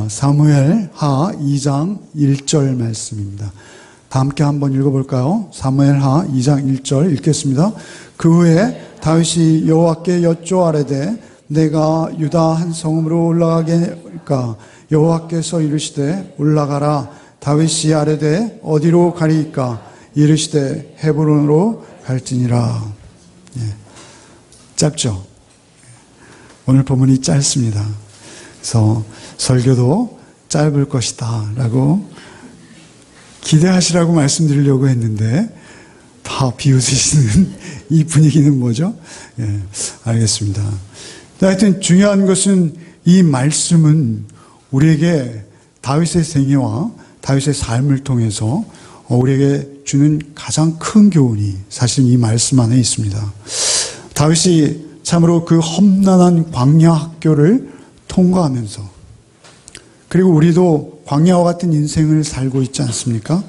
사무엘하 2장 1절 말씀입니다. 다 함께 한번 읽어볼까요? 사무엘하 2장 1절 읽겠습니다. 그 후에 다윗이 여호와께 여쭈아래되 내가 유다 한 성읍으로 올라가게니까 여호와께서 이르시되 올라가라. 다윗이 아뢰되 어디로 가리이까? 이르시되 헤브론으로 갈지니라. 짧죠? 오늘 본문이 짧습니다. 그래서 설교도 짧을 것이다 라고 기대하시라고 말씀드리려고 했는데 다 비웃으시는 이 분위기는 뭐죠? 알겠습니다. 하여튼 중요한 것은 이 말씀은 우리에게 다윗의 생애와 다윗의 삶을 통해서 우리에게 주는 가장 큰 교훈이 사실 이 말씀 안에 있습니다. 다윗이 참으로 그 험난한 광야 학교를 통과하면서, 그리고 우리도 광야와 같은 인생을 살고 있지 않습니까?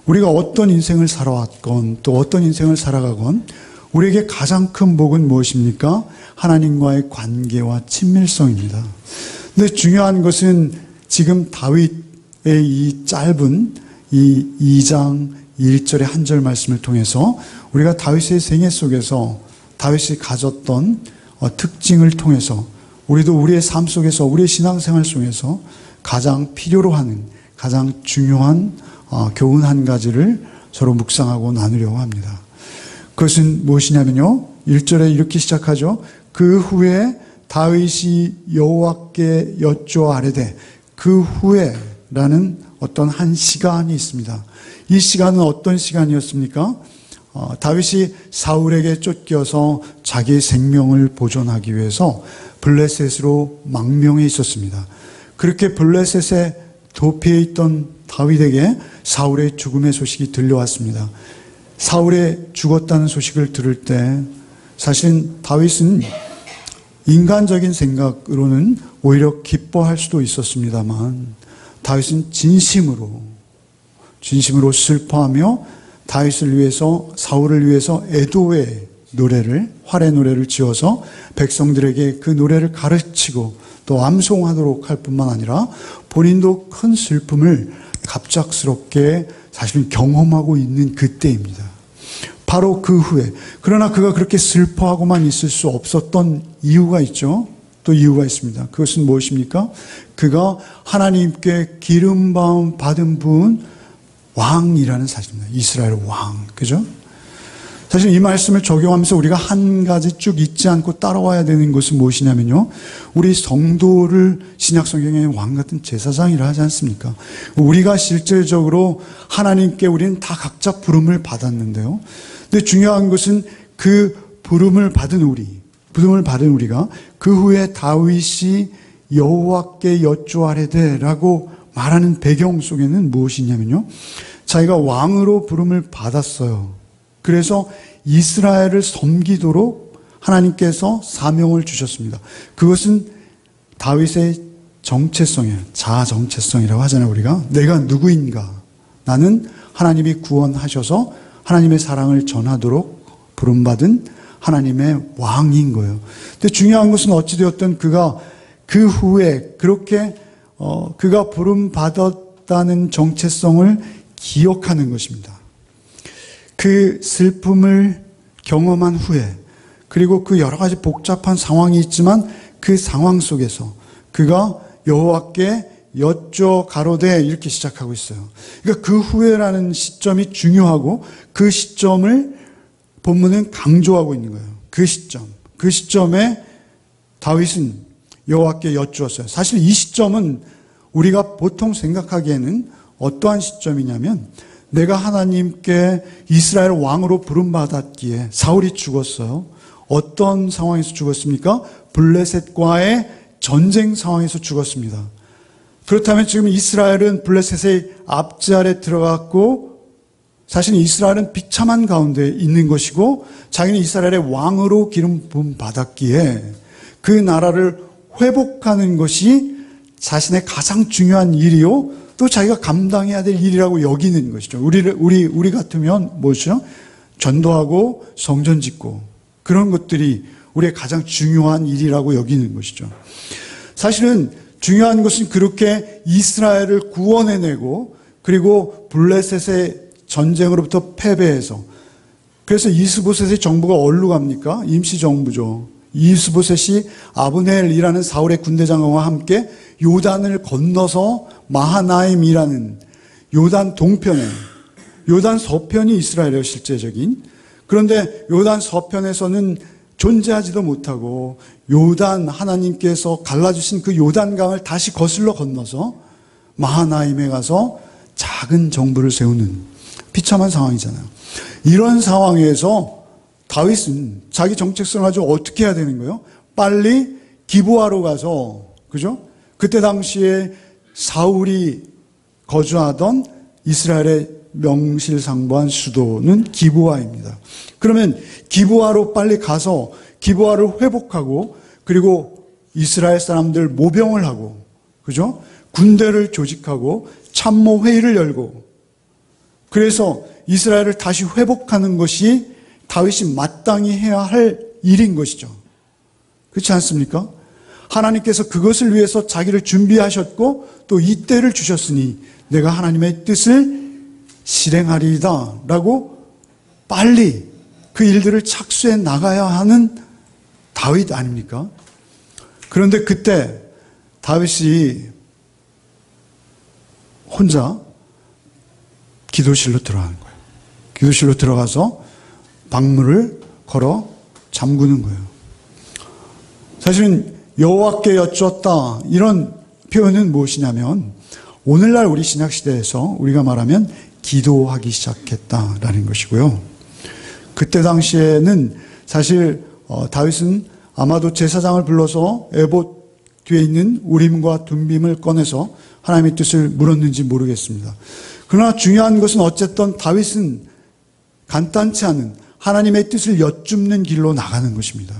우리가 어떤 인생을 살아왔건 또 어떤 인생을 살아가건 우리에게 가장 큰 복은 무엇입니까? 하나님과의 관계와 친밀성입니다. 근데 중요한 것은 지금 다윗의 이 짧은 이 2장 1절의 한 절 말씀을 통해서 우리가 다윗의 생애 속에서 다윗이 가졌던 특징을 통해서 우리도 우리의 삶 속에서, 우리의 신앙생활 속에서 가장 필요로 하는, 가장 중요한 교훈 한 가지를 서로 묵상하고 나누려고 합니다. 그것은 무엇이냐면요, 1절에 이렇게 시작하죠. 그 후에 다윗이 여호와께 여쭈아래되, 그 후에라는 어떤 한 시간이 있습니다. 이 시간은 어떤 시간이었습니까? 다윗이 사울에게 쫓겨서 자기의 생명을 보존하기 위해서 블레셋으로 망명해 있었습니다. 그렇게 블레셋에 도피해 있던 다윗에게 사울의 죽음의 소식이 들려왔습니다. 사울의 죽었다는 소식을 들을 때 사실은 다윗은 인간적인 생각으로는 오히려 기뻐할 수도 있었습니다만 다윗은 진심으로 슬퍼하며 다윗을 위해서, 사울을 위해서 애도의 노래를, 활의 노래를 지어서 백성들에게 그 노래를 가르치고 또 암송하도록 할 뿐만 아니라 본인도 큰 슬픔을 갑작스럽게 사실은 경험하고 있는 그때입니다. 바로 그 후에, 그러나 그가 그렇게 슬퍼하고만 있을 수 없었던 이유가 있죠. 또 이유가 있습니다. 그것은 무엇입니까? 그가 하나님께 기름 부음 받은 분, 왕이라는 사실입니다. 이스라엘 왕. 그죠? 사실 이 말씀을 적용하면서 우리가 한 가지 쭉 잊지 않고 따라와야 되는 것은 무엇이냐면요, 우리 성도를 신약 성경의 왕 같은 제사장이라 하지 않습니까? 우리가 실질적으로 하나님께 우리는 다 각자 부름을 받았는데요. 근데 중요한 것은 그 부름을 받은 우리가 그 후에 다윗이 여호와께 여쭈아래되라고 말하는 배경 속에는 무엇이냐면요, 자기가 왕으로 부름을 받았어요. 그래서 이스라엘을 섬기도록 하나님께서 사명을 주셨습니다. 그것은 다윗의 정체성이에요. 자아 정체성이라고 하잖아요. 우리가 내가 누구인가, 나는 하나님이 구원하셔서 하나님의 사랑을 전하도록 부름받은 하나님의 왕인 거예요. 근데 중요한 것은 어찌되었든 그가 그 후에 그렇게 그가 부름받았다는 정체성을 기억하는 것입니다. 그 슬픔을 경험한 후에, 그리고 그 여러 가지 복잡한 상황이 있지만 그 상황 속에서 그가 여호와께 여쭈어 가로되 이렇게 시작하고 있어요. 그러니까 그 후에라는 시점이 중요하고 그 시점을 본문은 강조하고 있는 거예요. 그 시점에 다윗은 여호와께 여쭈었어요. 사실 이 시점은 우리가 보통 생각하기에는 어떠한 시점이냐면, 내가 하나님께 이스라엘 왕으로 부름받았기에 사울이 죽었어요. 어떤 상황에서 죽었습니까? 블레셋과의 전쟁 상황에서 죽었습니다. 그렇다면 지금 이스라엘은 블레셋의 앞지 아래 들어갔고, 사실 이스라엘은 비참한 가운데 있는 것이고, 자기는 이스라엘의 왕으로 기름 부음 받았기에 그 나라를 회복하는 것이 자신의 가장 중요한 일이요, 또 자기가 감당해야 될 일이라고 여기는 것이죠. 우리 같으면 뭐죠? 전도하고 성전 짓고 그런 것들이 우리의 가장 중요한 일이라고 여기는 것이죠. 사실은 중요한 것은 그렇게 이스라엘을 구원해내고 그리고 블레셋의 전쟁으로부터 패배해서, 그래서 이스보셋의 정부가 어디로 갑니까? 임시정부죠. 이스보셋이 아브넬이라는 사울의 군대장관과 함께 요단을 건너서 마하나임이라는 요단 동편에, 요단 서편이 이스라엘의 실제적인, 그런데 요단 서편에서는 존재하지도 못하고 요단, 하나님께서 갈라주신 그 요단강을 다시 거슬러 건너서 마하나임에 가서 작은 정부를 세우는 비참한 상황이잖아요. 이런 상황에서 다윗은 자기 정체성을 가지고 어떻게 해야 되는 거예요? 빨리 기브아로 가서, 그죠? 그때 당시에 사울이 거주하던 이스라엘의 명실상부한 수도는 기브아입니다. 그러면 기브아로 빨리 가서 기브아를 회복하고, 그리고 이스라엘 사람들 모병을 하고, 그죠? 군대를 조직하고 참모 회의를 열고, 그래서 이스라엘을 다시 회복하는 것이 다윗이 마땅히 해야 할 일인 것이죠. 그렇지 않습니까? 하나님께서 그것을 위해서 자기를 준비하셨고 또 이 때를 주셨으니 내가 하나님의 뜻을 실행하리이다 라고 빨리 그 일들을 착수해 나가야 하는 다윗 아닙니까? 그런데 그때 다윗이 혼자 기도실로 들어가는 거예요. 기도실로 들어가서 방문을 걸어 잠그는 거예요. 사실은 여호와께 여쭈었다, 이런 표현은 무엇이냐면 오늘날 우리 신약시대에서 우리가 말하면 기도하기 시작했다라는 것이고요. 그때 당시에는 사실 다윗은 아마도 제사장을 불러서 에봇 뒤에 있는 우림과 둠빔을 꺼내서 하나님의 뜻을 물었는지 모르겠습니다. 그러나 중요한 것은 어쨌든 다윗은 간단치 않은 하나님의 뜻을 여쭙는 길로 나가는 것입니다.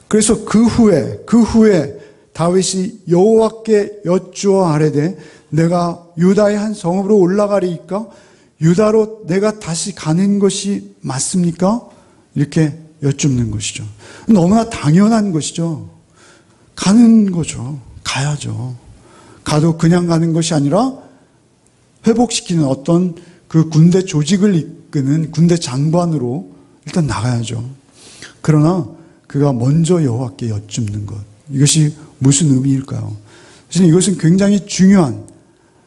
그래서 그 후에 다윗이 여호와께 여쭈어 아뢰되 내가 유다의 한 성읍으로 올라가리이까? 유다로 내가 다시 가는 것이 맞습니까? 이렇게 여쭙는 것이죠. 너무나 당연한 것이죠. 가는 거죠. 가야죠. 가도 그냥 가는 것이 아니라 회복시키는 어떤 그 군대 조직을 이끄는 군대 장관으로 일단 나가야죠. 그러나 그가 먼저 여호와께 여쭙는 것, 이것이 무슨 의미일까요? 사실 이것은 굉장히 중요한,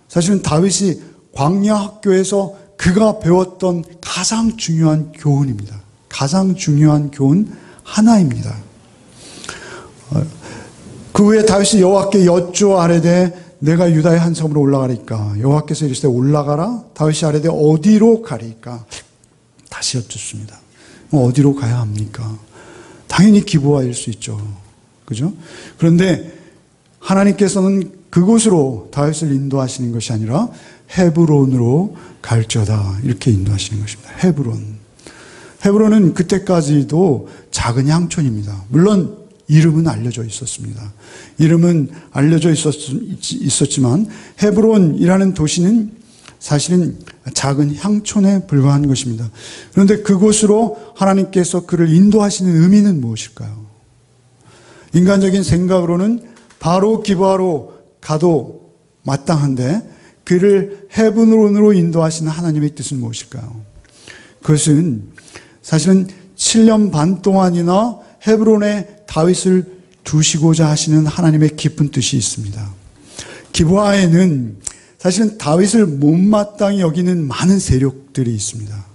사실은 다윗이 광야 학교에서 그가 배웠던 가장 중요한 교훈입니다. 가장 중요한 교훈 하나입니다. 그 후에 다윗이 여호와께 여쭈어 아뢰되 내가 유다의 한 성으로 올라가리까? 여호와께서 이르시되 올라가라. 다윗이 아뢰되 어디로 가리까? 다시 여쭙습니다. 어디로 가야 합니까? 당연히 기브아일 수 있죠. 그죠? 그런데 하나님께서는 그곳으로 다윗을 인도하시는 것이 아니라 헤브론으로 갈지어다, 이렇게 인도하시는 것입니다. 헤브론은 그때까지도 작은 향촌입니다. 물론 이름은 알려져 있었습니다. 이름은 알려져 있었지만 헤브론이라는 도시는 사실은 작은 향촌에 불과한 것입니다. 그런데 그곳으로 하나님께서 그를 인도하시는 의미는 무엇일까요? 인간적인 생각으로는 바로 기브아로 가도 마땅한데 그를 헤브론으로 인도하시는 하나님의 뜻은 무엇일까요? 그것은 사실은 7년 반 동안이나 헤브론에 다윗을 두시고자 하시는 하나님의 깊은 뜻이 있습니다. 기브아에는 사실은 다윗을 못마땅히 여기는 많은 세력들이 있습니다.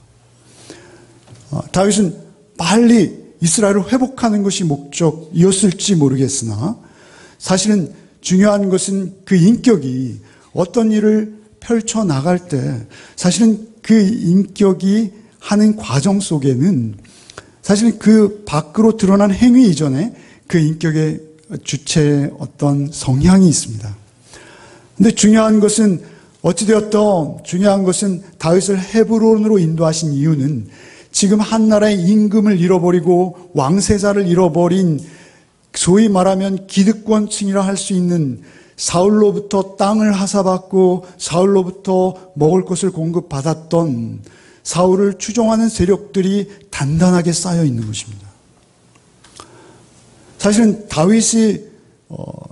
다윗은 빨리 이스라엘을 회복하는 것이 목적이었을지 모르겠으나 사실은 중요한 것은 그 인격이 어떤 일을 펼쳐나갈 때 사실은 그 인격이 하는 과정 속에는 사실은 그 밖으로 드러난 행위 이전에 그 인격의 주체의 어떤 성향이 있습니다. 근데 중요한 것은 어찌되었던 중요한 것은 다윗을 헤브론으로 인도하신 이유는 지금 한 나라의 임금을 잃어버리고 왕세자를 잃어버린 소위 말하면 기득권층이라 할 수 있는 사울로부터 땅을 하사받고 사울로부터 먹을 것을 공급받았던 사울을 추종하는 세력들이 단단하게 쌓여 있는 것입니다. 사실은 다윗이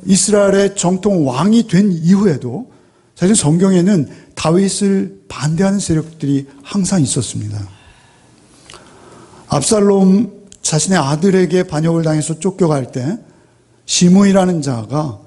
이스라엘의 정통 왕이 된 이후에도 사실 성경에는 다윗을 반대하는 세력들이 항상 있었습니다. 압살롬 자신의 아들에게 반역을 당해서 쫓겨갈 때 시므이라는 자가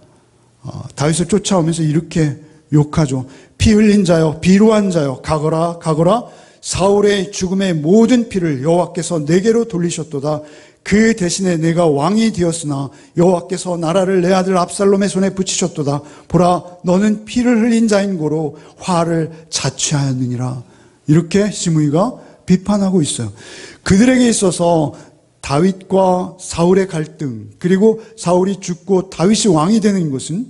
다윗을 쫓아오면서 이렇게 욕하죠. 피 흘린 자여, 비루한 자여, 가거라, 가거라. 사울의 죽음의 모든 피를 여호와께서 내게로 돌리셨도다. 그 대신에 내가 왕이 되었으나 여호와께서 나라를 내 아들 압살롬의 손에 붙이셨도다. 보라, 너는 피를 흘린 자인 고로 화를 자취하였느니라. 이렇게 시므이가 비판하고 있어요. 그들에게 있어서 다윗과 사울의 갈등, 그리고 사울이 죽고 다윗이 왕이 되는 것은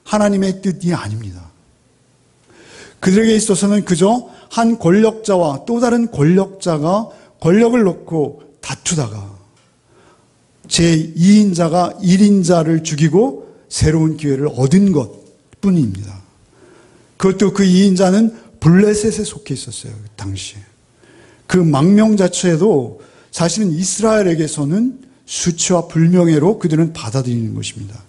하나님의 뜻이 아닙니다. 그들에게 있어서는 그저 한 권력자와 또 다른 권력자가 권력을 놓고 다투다가 제2인자가 1인자를 죽이고 새로운 기회를 얻은 것 뿐입니다. 그것도 그 2인자는 블레셋에 속해 있었어요. 그 당시에. 그 망명 자체도 사실은 이스라엘에게서는 수치와 불명예로 그들은 받아들이는 것입니다.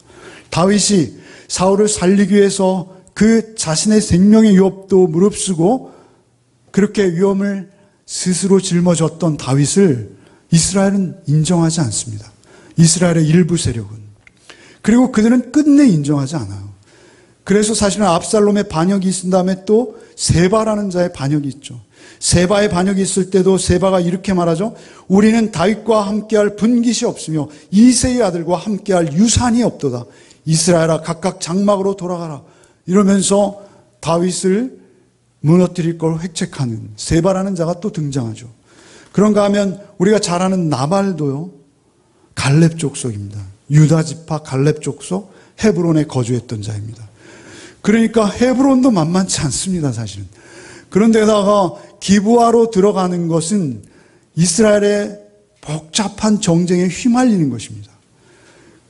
다윗이 사울을 살리기 위해서 그 자신의 생명의 위협도 무릅쓰고 그렇게 위험을 스스로 짊어졌던 다윗을 이스라엘은 인정하지 않습니다. 이스라엘의 일부 세력은. 그리고 그들은 끝내 인정하지 않아요. 그래서 사실은 압살롬의 반역이 있은 다음에 또 세바라는 자의 반역이 있죠. 세바의 반역이 있을 때도 세바가 이렇게 말하죠. 우리는 다윗과 함께할 분깃이 없으며 이새의 아들과 함께할 유산이 없도다. 이스라엘아 각각 장막으로 돌아가라. 이러면서 다윗을 무너뜨릴 걸 획책하는 세바라는 자가 또 등장하죠. 그런가 하면 우리가 잘 아는 나발도요. 갈렙 족속입니다. 유다 지파 갈렙 족속 헤브론에 거주했던 자입니다. 그러니까 헤브론도 만만치 않습니다. 사실은. 그런데다가 기브아로 들어가는 것은 이스라엘의 복잡한 정쟁에 휘말리는 것입니다.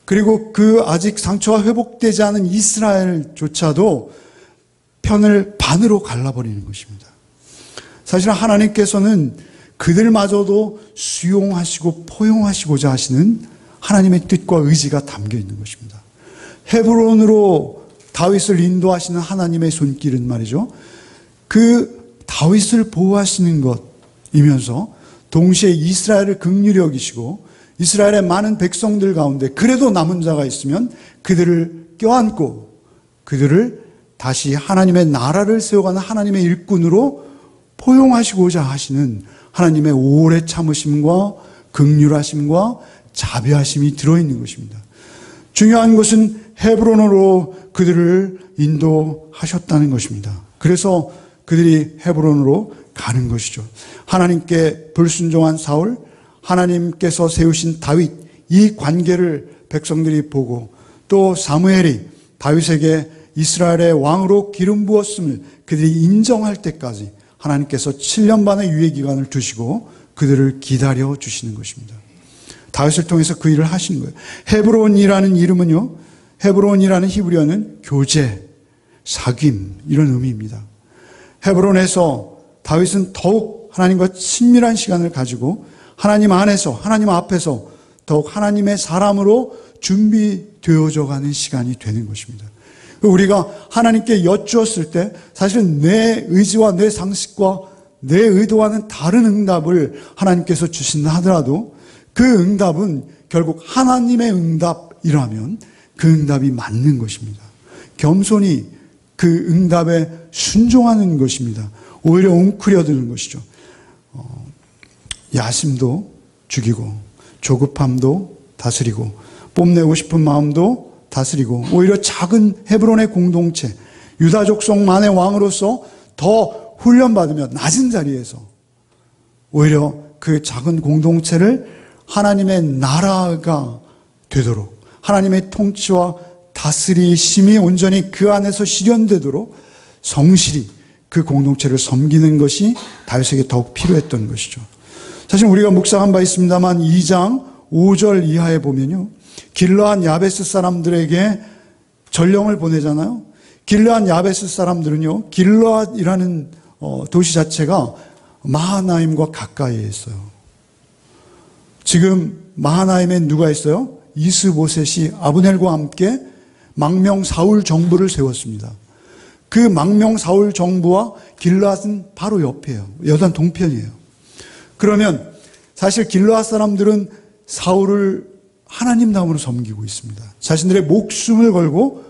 그리고 그 아직 상처가 회복되지 않은 이스라엘조차도 편을 반으로 갈라버리는 것입니다. 사실은 하나님께서는 그들마저도 수용하시고 포용하시고자 하시는 하나님의 뜻과 의지가 담겨 있는 것입니다. 헤브론으로 다윗을 인도하시는 하나님의 손길은 말이죠. 그 다윗을 보호하시는 것이면서 동시에 이스라엘을 긍휼히 여기시고 이스라엘의 많은 백성들 가운데 그래도 남은 자가 있으면 그들을 껴안고 그들을 다시 하나님의 나라를 세워가는 하나님의 일꾼으로 포용하시고자 하시는 하나님의 오래 참으심과 긍휼하심과 자비하심이 들어있는 것입니다. 중요한 것은 헤브론으로 그들을 인도하셨다는 것입니다. 그래서 그들이 헤브론으로 가는 것이죠. 하나님께 불순종한 사울, 하나님께서 세우신 다윗, 이 관계를 백성들이 보고 또 사무엘이 다윗에게 이스라엘의 왕으로 기름 부었음을 그들이 인정할 때까지 하나님께서 7년 반의 유예 기간을 두시고 그들을 기다려 주시는 것입니다. 다윗을 통해서 그 일을 하시는 거예요. 헤브론이라는 이름은요, 헤브론이라는 히브리어는 교제, 사귐 이런 의미입니다. 헤브론에서 다윗은 더욱 하나님과 친밀한 시간을 가지고 하나님 안에서, 하나님 앞에서 더욱 하나님의 사람으로 준비되어져 가는 시간이 되는 것입니다. 우리가 하나님께 여쭈었을 때 사실은 내 의지와 내 상식과 내 의도와는 다른 응답을 하나님께서 주신다 하더라도 그 응답은 결국 하나님의 응답이라면 그 응답이 맞는 것입니다. 겸손히 그 응답에 순종하는 것입니다. 오히려 웅크려드는 것이죠. 야심도 죽이고 조급함도 다스리고 뽐내고 싶은 마음도 다스리고 오히려 작은 헤브론의 공동체 유다 족속만의 왕으로서 더 훈련받으며 낮은 자리에서 오히려 그 작은 공동체를 하나님의 나라가 되도록 하나님의 통치와 다스리심이 온전히 그 안에서 실현되도록 성실히 그 공동체를 섬기는 것이 다윗에게 더욱 필요했던 것이죠. 사실 우리가 묵상한 바 있습니다만 2장 5절 이하에 보면요. 길르앗 야베스 사람들에게 전령을 보내잖아요. 길르앗 야베스 사람들은요. 길르앗이라는 도시 자체가 마하나임과 가까이에 있어요. 지금 마하나임에 누가 있어요? 이스보셋이 아브넬과 함께 망명 사울 정부를 세웠습니다. 그 망명 사울 정부와 길르앗은 바로 옆이에요. 여단 동편이에요. 그러면 사실 길르앗 사람들은 사울을 하나님다움으로 섬기고 있습니다. 자신들의 목숨을 걸고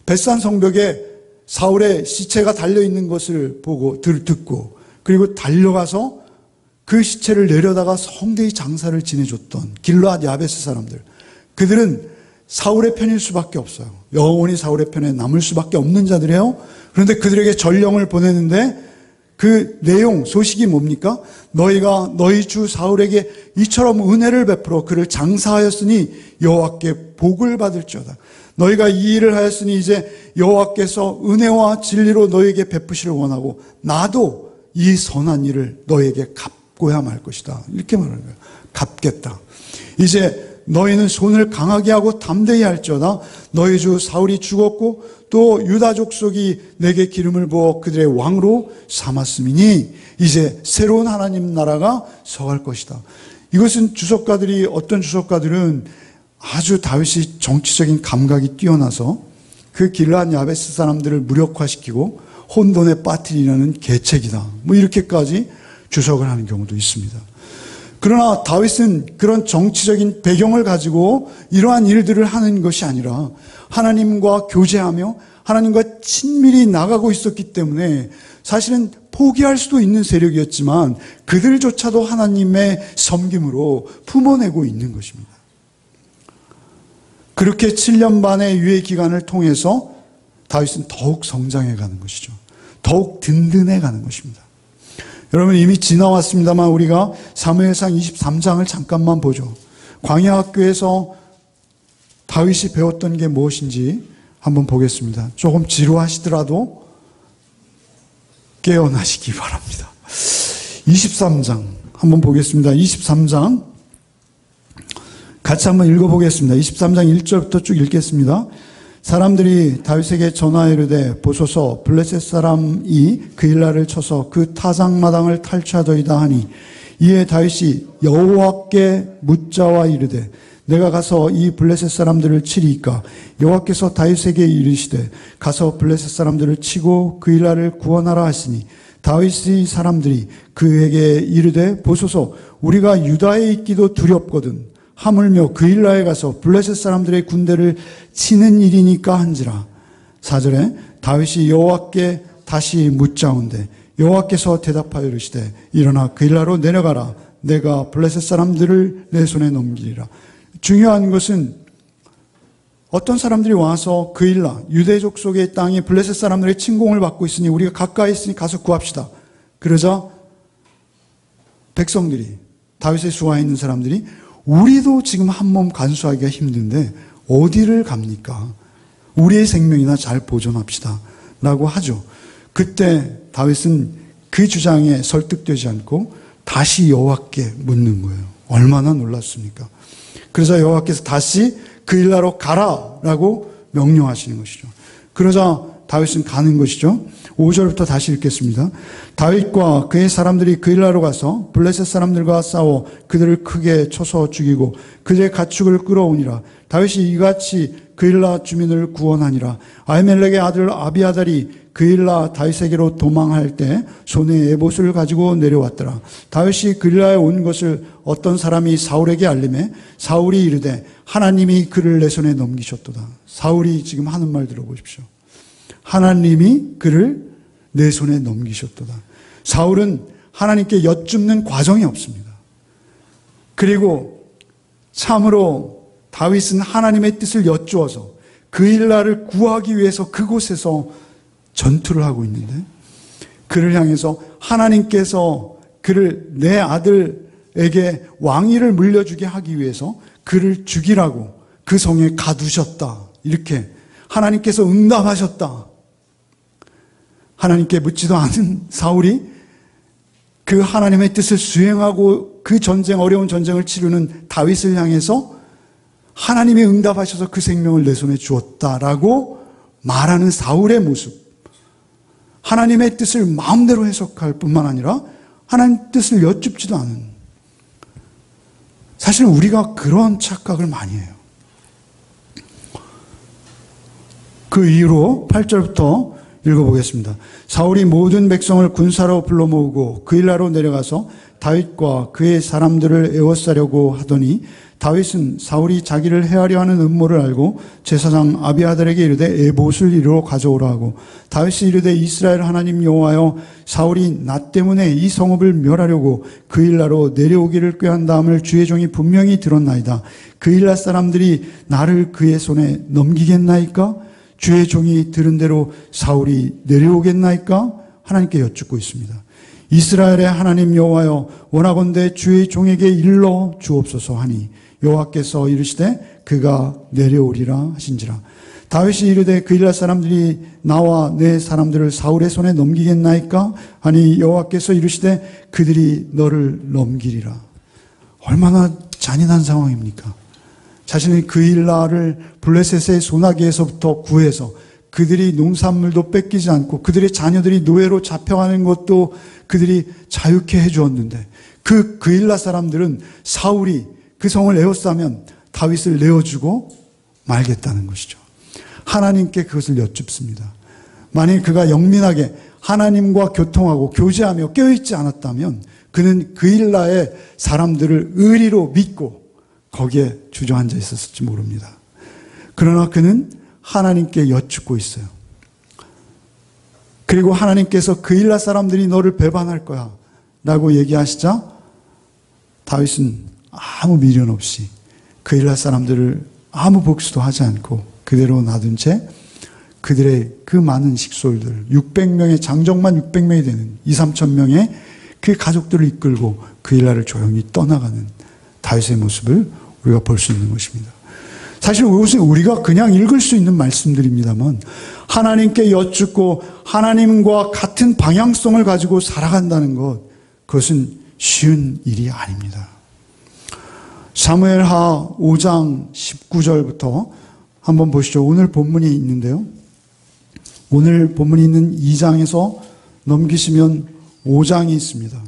벳산 성벽에 사울의 시체가 달려있는 것을 보고 듣고 그리고 달려가서 그 시체를 내려다가 성대히 장사를 지내줬던 길르앗 야베스 사람들, 그들은 사울의 편일 수밖에 없어요. 영원히 사울의 편에 남을 수밖에 없는 자들이에요. 그런데 그들에게 전령을 보내는데 그 내용, 소식이 뭡니까? 너희가 너희 주 사울에게 이처럼 은혜를 베풀어 그를 장사하였으니 여호와께 복을 받을지어다. 너희가 이 일을 하였으니 이제 여호와께서 은혜와 진리로 너희에게 베푸시를 원하고 나도 이 선한 일을 너희에게 갚고야 말 것이다. 이렇게 말하는 거예요. 갚겠다. 이제 너희는 손을 강하게 하고 담대히 할지어다. 너희 주 사울이 죽었고 또 유다 족속이 내게 기름을 부어 그들의 왕으로 삼았음이니 이제 새로운 하나님 나라가 서갈 것이다. 이것은 주석가들이, 어떤 주석가들은 아주 다윗이 정치적인 감각이 뛰어나서 그 길르앗 야베스 사람들을 무력화시키고 혼돈에 빠뜨리려는 계책이다, 뭐 이렇게까지 주석을 하는 경우도 있습니다. 그러나 다윗은 그런 정치적인 배경을 가지고 이러한 일들을 하는 것이 아니라 하나님과 교제하며 하나님과 친밀히 나가고 있었기 때문에 사실은 포기할 수도 있는 세력이었지만 그들조차도 하나님의 섬김으로 품어내고 있는 것입니다. 그렇게 7년 반의 유예 기간을 통해서 다윗은 더욱 성장해 가는 것이죠. 더욱 든든해 가는 것입니다. 여러분, 이미 지나왔습니다만 우리가 사무엘상 23장을 잠깐만 보죠. 광야 학교에서 다윗이 배웠던 게 무엇인지 한번 보겠습니다. 조금 지루하시더라도 깨어나시기 바랍니다. 23장 한번 보겠습니다. 23장 같이 한번 읽어보겠습니다. 23장 1절부터 쭉 읽겠습니다. 사람들이 다윗에게 전하여 이르되 보소서 블레셋 사람이 그일라를 쳐서 그 타작마당을 탈취하더이다 하니 이에 다윗이 여호와께 묻자와 이르되 내가 가서 이 블레셋 사람들을 치리이까? 여호와께서 다윗에게 이르시되 가서 블레셋 사람들을 치고 그일라를 구원하라 하시니 다윗의 사람들이 그에게 이르되 보소서 우리가 유다에 있기도 두렵거든 하물며 그일라에 가서 블레셋 사람들의 군대를 치는 일이니까 한지라. 4절에 다윗이 여호와께 다시 묻자온대 여호와께서 대답하여 이르시되 일어나 그일라로 내려가라. 내가 블레셋 사람들을 내 손에 넘기리라. 중요한 것은 어떤 사람들이 와서 그일라 유대족 속의 땅이 블레셋 사람들의 침공을 받고 있으니 우리가 가까이 있으니 가서 구합시다. 그러자 백성들이, 다윗의 수하에 있는 사람들이 우리도 지금 한 몸 간수하기가 힘든데 어디를 갑니까? 우리의 생명이나 잘 보존합시다 라고 하죠. 그때 다윗은 그 주장에 설득되지 않고 다시 여호와께 묻는 거예요. 얼마나 놀랐습니까? 그래서 여호와께서 다시 그일라로 가라라고 명령하시는 것이죠. 그러자 다윗은 가는 것이죠. 5절부터 다시 읽겠습니다. 다윗과 그의 사람들이 그일라로 가서 블레셋 사람들과 싸워 그들을 크게 쳐서 죽이고 그들의 가축을 끌어오니라. 다윗이 이같이 그일라 주민을 구원하니라. 아히멜렉의 아들 아비아달이 그일라 다윗에게로 도망할 때 손에 에봇을 가지고 내려왔더라. 다윗이 그일라에 온 것을 어떤 사람이 사울에게 알림해 사울이 이르되 하나님이 그를 내 손에 넘기셨도다. 사울이 지금 하는 말 들어보십시오. 하나님이 그를 내 손에 넘기셨도다. 사울은 하나님께 여쭙는 과정이 없습니다. 그리고 참으로 다윗은 하나님의 뜻을 여쭈어서 그일라를 구하기 위해서 그곳에서 전투를 하고 있는데 그를 향해서 하나님께서 그를 내 아들에게 왕위를 물려주게 하기 위해서 그를 죽이라고 그 성에 가두셨다. 이렇게 하나님께서 응답하셨다. 하나님께 묻지도 않은 사울이 그 하나님의 뜻을 수행하고 그 전쟁, 어려운 전쟁을 치르는 다윗을 향해서 하나님이 응답하셔서 그 생명을 내 손에 주었다라고 말하는 사울의 모습. 하나님의 뜻을 마음대로 해석할 뿐만 아니라 하나님 뜻을 여쭙지도 않은. 사실 우리가 그런 착각을 많이 해요. 그 이후로 8절부터 읽어보겠습니다. 사울이 모든 백성을 군사로 불러 모으고 그일라로 내려가서 다윗과 그의 사람들을 에워싸려고 하더니 다윗은 사울이 자기를 해하려 하는 음모를 알고 제사장 아비아달에게 이르되 에봇을 이리로 가져오라 하고 다윗이 이르되 이스라엘 하나님 여호와여 사울이 나 때문에 이 성읍을 멸하려고 그일라로 내려오기를 꾀한 다음을 주의 종이 분명히 들었나이다. 그일라 사람들이 나를 그의 손에 넘기겠나이까? 주의 종이 들은 대로 사울이 내려오겠나이까? 하나님께 여쭙고 있습니다. 이스라엘의 하나님 여호와여 원하건대 주의 종에게 일러 주옵소서 하니 여호와께서 이르시되 그가 내려오리라 하신지라. 다윗이 이르되 그일라 사람들이 나와 내 사람들을 사울의 손에 넘기겠나이까? 하니 여호와께서 이르시되 그들이 너를 넘기리라. 얼마나 잔인한 상황입니까? 자신의 그일라를 블레셋의 소나기에서부터 구해서 그들이 농산물도 뺏기지 않고 그들의 자녀들이 노예로 잡혀가는 것도 그들이 자유케 해주었는데 그 그일라 사람들은 사울이 그 성을 에워싸면 다윗을 내어주고 말겠다는 것이죠. 하나님께 그것을 여쭙습니다. 만일 그가 영민하게 하나님과 교통하고 교제하며 깨어있지 않았다면 그는 그일라의 사람들을 의리로 믿고 거기에 주저앉아 있었을지 모릅니다. 그러나 그는 하나님께 여쭙고 있어요. 그리고 하나님께서 그일라 사람들이 너를 배반할 거야 라고 얘기하시자 다윗은 아무 미련 없이 그일라 사람들을 아무 복수도 하지 않고 그대로 놔둔 채 그들의 그 많은 식솔들 600명의 장정만 600명이 되는 2, 3천 명의 그 가족들을 이끌고 그일라를 조용히 떠나가는 다윗의 모습을 우리가 볼 수 있는 것입니다. 사실 이것은 우리가 그냥 읽을 수 있는 말씀들입니다만 하나님께 여쭙고 하나님과 같은 방향성을 가지고 살아간다는 것, 그것은 쉬운 일이 아닙니다. 사무엘하 5장 19절부터 한번 보시죠. 오늘 본문이 있는데요. 오늘 본문이 있는 2장에서 넘기시면 5장이 있습니다.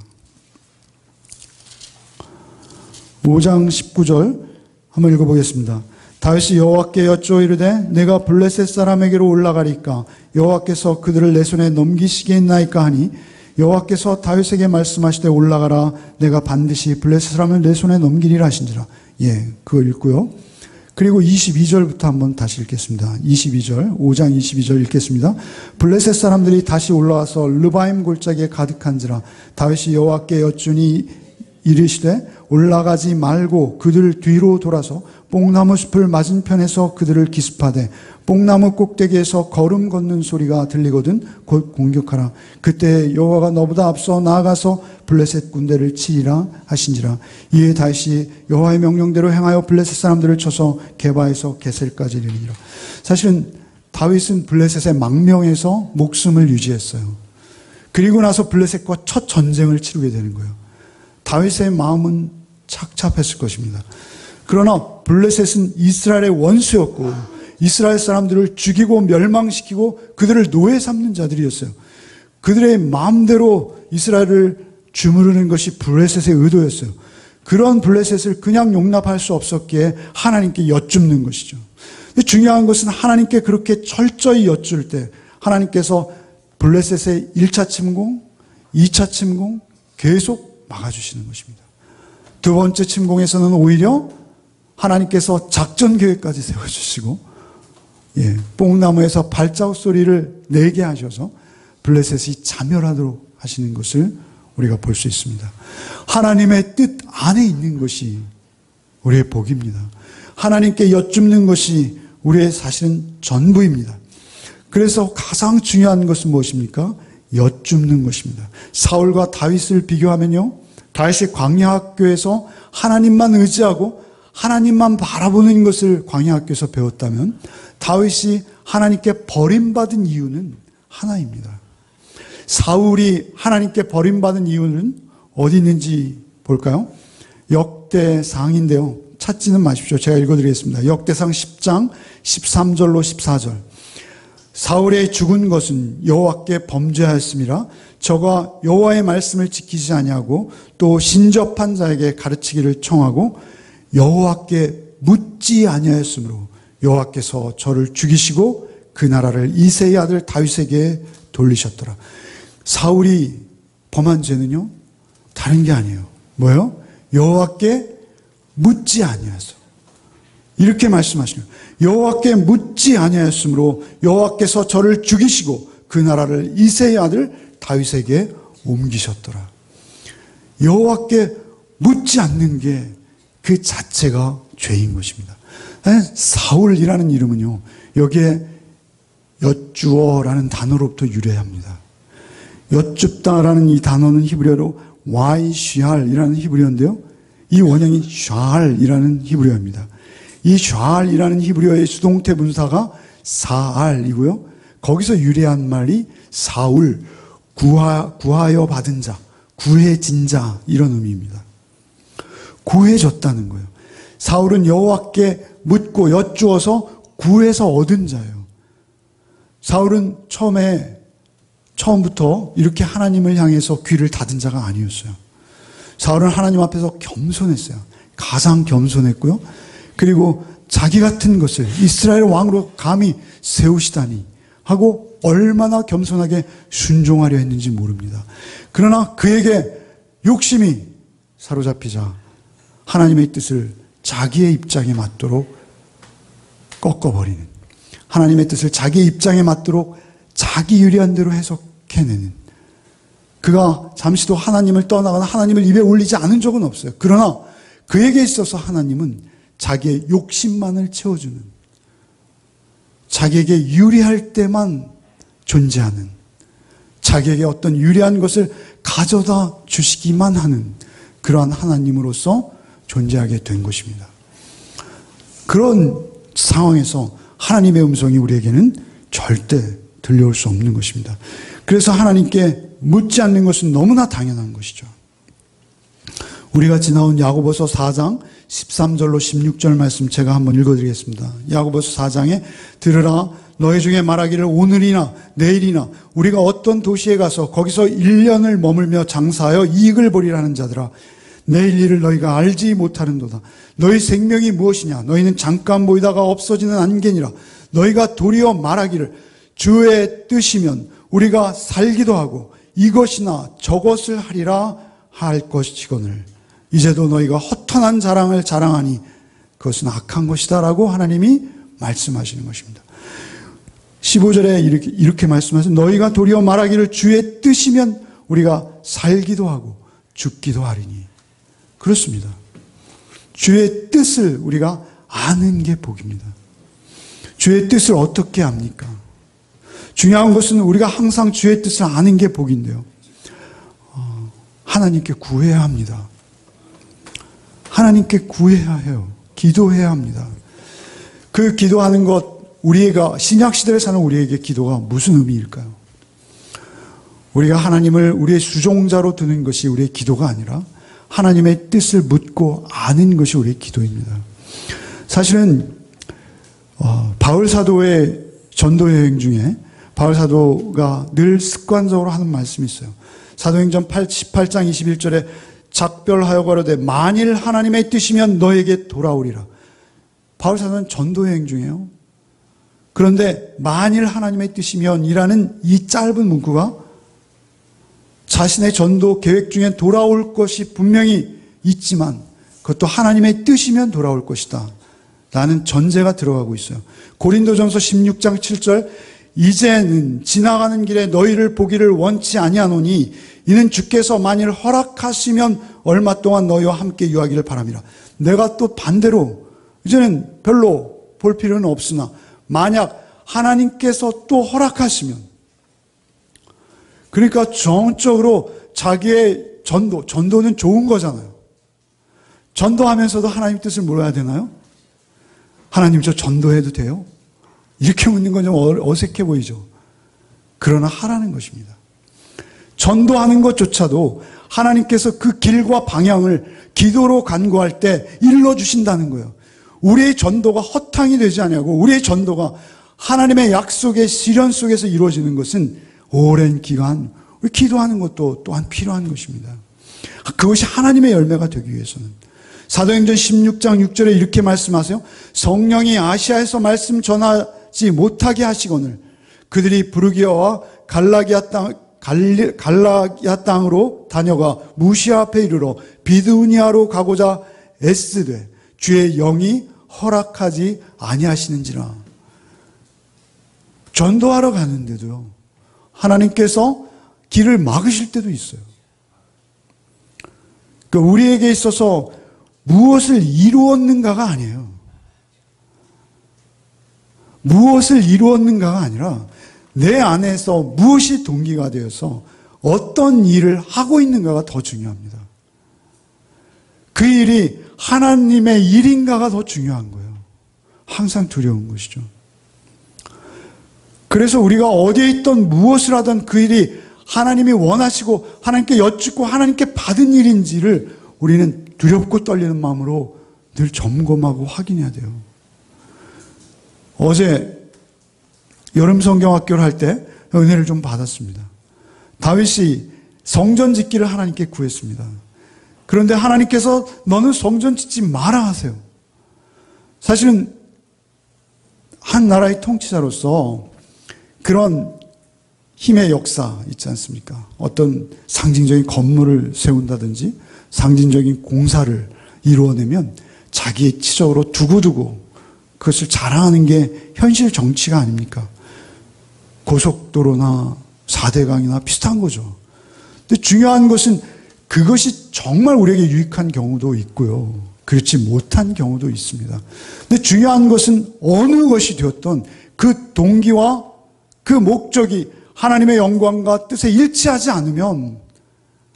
5장 19절 한번 읽어보겠습니다. 다윗이 여호와께 여쭈어 이르되 내가 블레셋 사람에게로 올라가리까 여호와께서 그들을 내 손에 넘기시겠나이까 하니 여호와께서 다윗에게 말씀하시되 올라가라 내가 반드시 블레셋 사람을 내 손에 넘기리라 하신지라. 그거 읽고요. 그리고 22절부터 한번 다시 읽겠습니다. 22절, 5장 22절 읽겠습니다. 블레셋 사람들이 다시 올라와서 르바임 골짜기에 가득한지라. 다윗이 여호와께 여쭈니 이르시되 올라가지 말고 그들 뒤로 돌아서 뽕나무 숲을 맞은편에서 그들을 기습하되 뽕나무 꼭대기에서 걸음 걷는 소리가 들리거든 곧 공격하라. 그때 여호와가 너보다 앞서 나아가서 블레셋 군대를 치리라 하신지라. 이에 다윗이 여호와의 명령대로 행하여 블레셋 사람들을 쳐서 게바에서 게셀까지 이르니라. 사실은 다윗은 블레셋의 망명에서 목숨을 유지했어요. 그리고 나서 블레셋과 첫 전쟁을 치르게 되는 거예요. 다윗의 마음은 착잡했을 것입니다. 그러나 블레셋은 이스라엘의 원수였고 이스라엘 사람들을 죽이고 멸망시키고 그들을 노예 삼는 자들이었어요. 그들의 마음대로 이스라엘을 주무르는 것이 블레셋의 의도였어요. 그런 블레셋을 그냥 용납할 수 없었기에 하나님께 여쭙는 것이죠. 근데 중요한 것은 하나님께 그렇게 철저히 여쭐 때 하나님께서 블레셋의 1차 침공, 2차 침공 계속 막아주시는 것입니다. 두 번째 침공에서는 오히려 하나님께서 작전 계획까지 세워주시고 뽕나무에서 발자국 소리를 내게 하셔서 블레셋이 자멸하도록 하시는 것을 우리가 볼 수 있습니다. 하나님의 뜻 안에 있는 것이 우리의 복입니다. 하나님께 여쭙는 것이 우리의 사실은 전부입니다. 그래서 가장 중요한 것은 무엇입니까? 여쭙는 것입니다. 사울과 다윗을 비교하면요, 다윗이 광야 학교에서 하나님만 의지하고 하나님만 바라보는 것을 광야 학교에서 배웠다면 다윗이 하나님께 버림받은 이유는 하나입니다. 사울이 하나님께 버림받은 이유는 어디 있는지 볼까요? 역대상인데요. 찾지는 마십시오. 제가 읽어드리겠습니다. 역대상 10장 13절로 14절. 사울의 죽은 것은 여호와께 범죄하였음이라. 저가 여호와의 말씀을 지키지 아니하고 또 신접한 자에게 가르치기를 청하고 여호와께 묻지 아니하였으므로 여호와께서 저를 죽이시고 그 나라를 이새의 아들 다윗에게 돌리셨더라. 사울이 범한 죄는요, 다른 게 아니에요. 뭐요? 여호와께 묻지 아니하소. 이렇게 말씀하시는 거예요. 여호와께 묻지 아니하였으므로 여호와께서 저를 죽이시고 그 나라를 이새의 아들 다윗에게 옮기셨더라. 여호와께 묻지 않는 게 그 자체가 죄인 것입니다. 사울이라는 이름은요, 여기에 여쭈어라는 단어로부터 유래합니다. 여쭙다라는 이 단어는 히브리어로 와이쉬알이라는 히브리어인데요, 이 원형이 샤알이라는 히브리어입니다. 이 샤알이라는 히브리어의 수동태 분사가 사알이고요, 거기서 유래한 말이 사울, 구하여 받은 자, 구해진 자, 이런 의미입니다. 구해졌다는 거예요. 사울은 여호와께 묻고 여쭈어서 구해서 얻은 자예요. 사울은 처음부터 이렇게 하나님을 향해서 귀를 닫은 자가 아니었어요. 사울은 하나님 앞에서 겸손했어요. 가장 겸손했고요. 그리고 자기 같은 것을 이스라엘 왕으로 감히 세우시다니 하고 얼마나 겸손하게 순종하려 했는지 모릅니다. 그러나 그에게 욕심이 사로잡히자 하나님의 뜻을 자기의 입장에 맞도록 꺾어버리는, 하나님의 뜻을 자기의 입장에 맞도록 자기 유리한 대로 해석해내는, 그가 잠시도 하나님을 떠나거나 하나님을 입에 올리지 않은 적은 없어요. 그러나 그에게 있어서 하나님은 자기의 욕심만을 채워주는, 자기에게 유리할 때만 존재하는, 자기에게 어떤 유리한 것을 가져다 주시기만 하는 그러한 하나님으로서 존재하게 된 것입니다. 그런 상황에서 하나님의 음성이 우리에게는 절대 들려올 수 없는 것입니다. 그래서 하나님께 묻지 않는 것은 너무나 당연한 것이죠. 우리가 지나온 야고보서 4장 13절로 16절 말씀 제가 한번 읽어드리겠습니다. 야고보서 4장에 들으라, 너희 중에 말하기를 오늘이나 내일이나 우리가 어떤 도시에 가서 거기서 1년을 머물며 장사하여 이익을 보리라는 자들아, 내일 일을 너희가 알지 못하는도다. 너희 생명이 무엇이냐? 너희는 잠깐 보이다가 없어지는 안개니라. 너희가 도리어 말하기를 주의 뜻이면 우리가 살기도 하고 이것이나 저것을 하리라 할 것이거늘 이제도 너희가 허탄한 자랑을 자랑하니 그것은 악한 것이다 라고 하나님이 말씀하시는 것입니다. 15절에 이렇게 말씀하세요. 너희가 도리어 말하기를 주의 뜻이면 우리가 살기도 하고 죽기도 하리니. 그렇습니다. 주의 뜻을 우리가 아는 게 복입니다. 주의 뜻을 어떻게 압니까? 중요한 것은 우리가 항상 주의 뜻을 아는 게 복인데요. 하나님께 구해야 합니다. 하나님께 구해야 해요. 기도해야 합니다. 그 기도하는 것, 우리가 신약시대를 사는 우리에게 기도가 무슨 의미일까요? 우리가 하나님을 우리의 수종자로 두는 것이 우리의 기도가 아니라 하나님의 뜻을 묻고 아는 것이 우리의 기도입니다. 사실은 바울 사도의 전도 여행 중에 바울 사도가 늘 습관적으로 하는 말씀이 있어요. 사도행전 18장 21절에 작별하여 가로되 만일 하나님의 뜻이면 너에게 돌아오리라. 바울 사도는 전도 여행 중이에요. 그런데 만일 하나님의 뜻이면 이라는 이 짧은 문구가 자신의 전도 계획 중에 돌아올 것이 분명히 있지만 그것도 하나님의 뜻이면 돌아올 것이다 라는 전제가 들어가고 있어요. 고린도전서 16장 7절 이제는 지나가는 길에 너희를 보기를 원치 아니하노니 이는 주께서 만일 허락하시면 얼마 동안 너희와 함께 유하기를 바람이라. 내가 또 반대로 이제는 별로 볼 필요는 없으나 만약 하나님께서 또 허락하시면, 그러니까 정적으로 자기의 전도는 좋은 거잖아요. 전도하면서도 하나님 뜻을 물어야 되나요? 하나님 저 전도해도 돼요? 이렇게 묻는 건 좀 어색해 보이죠. 그러나 하라는 것입니다. 전도하는 것조차도 하나님께서 그 길과 방향을 기도로 간구할 때 일러주신다는 거예요. 우리의 전도가 허탕이 되지 아니하고 우리의 전도가 하나님의 약속의 실현 속에서 이루어지는 것은 오랜 기간 기도하는 것도 또한 필요한 것입니다. 그것이 하나님의 열매가 되기 위해서는. 사도행전 16장 6절에 이렇게 말씀하세요. 성령이 아시아에서 말씀 들어가지 못하게 하시거늘 그들이 부르기아와 갈라기아 땅으로 다녀가 무시아 앞에 이르러 비두니아로 가고자 애쓰되 주의 영이 허락하지 아니하시는지라. 전도하러 가는데도요, 하나님께서 길을 막으실 때도 있어요. 그러니까 우리에게 있어서 무엇을 이루었는가가 아니에요. 무엇을 이루었는가가 아니라 내 안에서 무엇이 동기가 되어서 어떤 일을 하고 있는가가 더 중요합니다. 그 일이 하나님의 일인가가 더 중요한 거예요. 항상 두려운 것이죠. 그래서 우리가 어디에 있던 무엇을 하던 그 일이 하나님이 원하시고 하나님께 여쭙고 하나님께 받은 일인지를 우리는 두렵고 떨리는 마음으로 늘 점검하고 확인해야 돼요. 어제 여름 성경학교를 할 때 은혜를 좀 받았습니다. 다윗이 성전 짓기를 하나님께 구했습니다. 그런데 하나님께서 너는 성전 짓지 마라 하세요. 사실은 한 나라의 통치자로서 그런 힘의 역사 있지 않습니까? 어떤 상징적인 건물을 세운다든지 상징적인 공사를 이루어내면 자기의 치적으로 두고두고 그것을 자랑하는 게 현실 정치가 아닙니까? 고속도로나 4대강이나 비슷한 거죠. 근데 중요한 것은 그것이 정말 우리에게 유익한 경우도 있고요. 그렇지 못한 경우도 있습니다. 근데 중요한 것은 어느 것이 되었던 그 동기와 그 목적이 하나님의 영광과 뜻에 일치하지 않으면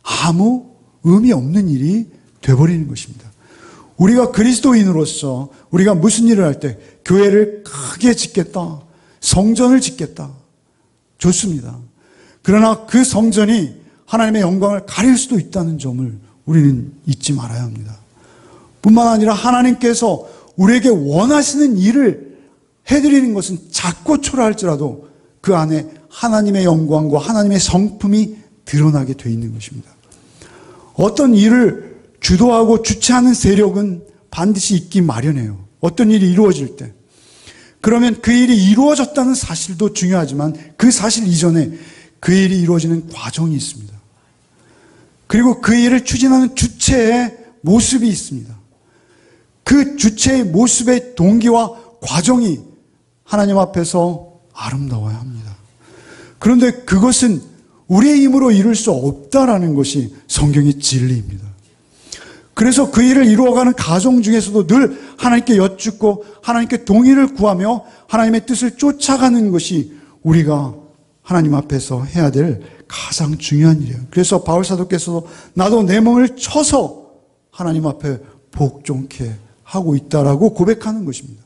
아무 의미 없는 일이 되어버리는 것입니다. 우리가 그리스도인으로서 우리가 무슨 일을 할 때 교회를 크게 짓겠다, 성전을 짓겠다, 좋습니다. 그러나 그 성전이 하나님의 영광을 가릴 수도 있다는 점을 우리는 잊지 말아야 합니다. 뿐만 아니라 하나님께서 우리에게 원하시는 일을 해드리는 것은 작고 초라할지라도 그 안에 하나님의 영광과 하나님의 성품이 드러나게 돼 있는 것입니다. 어떤 일을 주도하고 주체하는 세력은 반드시 있기 마련해요. 어떤 일이 이루어질 때. 그러면 그 일이 이루어졌다는 사실도 중요하지만 그 사실 이전에 그 일이 이루어지는 과정이 있습니다. 그리고 그 일을 추진하는 주체의 모습이 있습니다. 그 주체의 모습의 동기와 과정이 하나님 앞에서 아름다워야 합니다. 그런데 그것은 우리의 힘으로 이룰 수 없다라는 것이 성경의 진리입니다. 그래서 그 일을 이루어가는 가정 중에서도 늘 하나님께 여쭙고 하나님께 동의를 구하며 하나님의 뜻을 쫓아가는 것이 우리가 하나님 앞에서 해야 될 가장 중요한 일이에요. 그래서 바울 사도께서도 나도 내 몸을 쳐서 하나님 앞에 복종케 하고 있다라고 고백하는 것입니다.